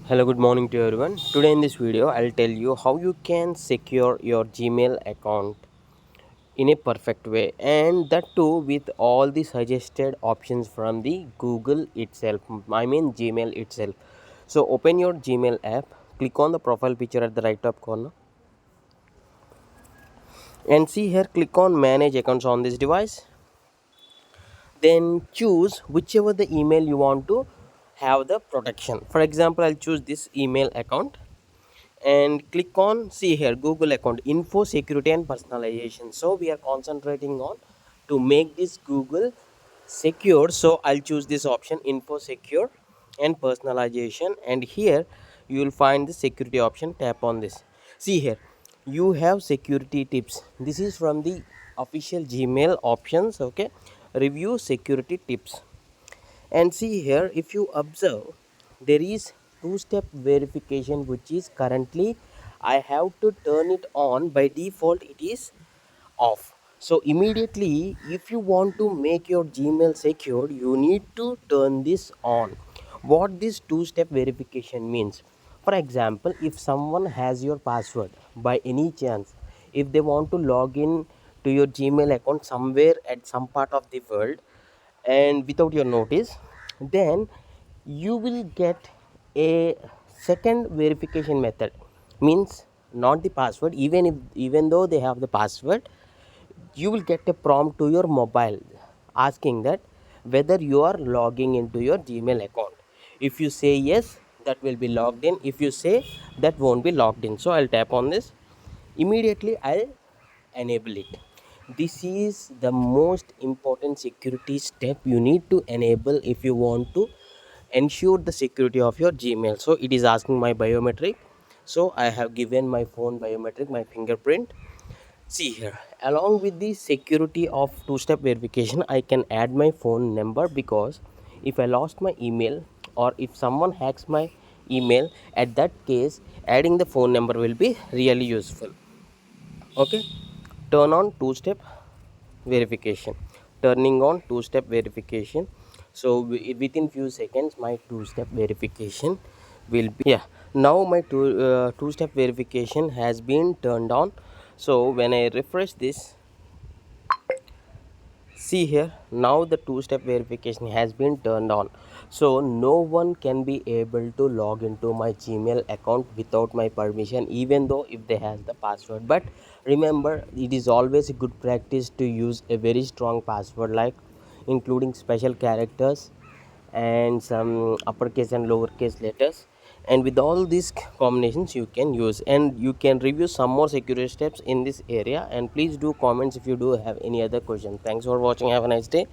Hello, good morning to everyone. Today in this video, I'll tell you how you can secure your Gmail account in a perfect way, and that too with all the suggested options from the Google itself. I mean Gmail itself. So open your Gmail app, click on the profile picture at the right top corner, and see here, click on manage accounts on this device. Then choose whichever the email you want to have the protection. For example, I'll choose this email account and click on, see here, Google account info security and personalization. So we are concentrating on to make this Google secure, so I'll choose this option, info secure and personalization, and here you will find the security option. Tap on this. See here, you have security tips. This is from the official Gmail options. Okay, review security tips. And see here, if you observe, there is two-step verification which is currently I have to turn it on. By default it is off. So immediately, if you want to make your Gmail secure, you need to turn this on. What this two-step verification means, for example, if someone has your password by any chance, if they want to log in to your Gmail account somewhere at some part of the world and without your notice, then you will get a second verification method. Means not the password, even though they have the password, you will get a prompt to your mobile asking that whether you are logging into your Gmail account. If you say yes, that will be logged in. If you say that won't be logged in, so I'll tap on this. Immediately I'll enable it. This is the most important security step you need to enable if you want to ensure the security of your Gmail. So it is asking my biometric, so I have given my phone biometric, my fingerprint. See here, along with the security of two-step verification, I can add my phone number, because if I lost my email or if someone hacks my email, at that case adding the phone number will be really useful. Okay, turn on two-step verification. Turning on two-step verification. So within few seconds my two-step verification will be, yeah, now my two-step verification has been turned on. So when I refresh this, see here, now the two-step verification has been turned on, so no one can be able to log into my Gmail account without my permission, even though if they has the password. But remember, it is always a good practice to use a very strong password, like including special characters and some uppercase and lowercase letters, and with all these combinations you can use, and you can review some more security steps in this area. And please do comments if you do have any other question. Thanks for watching. Have a nice day.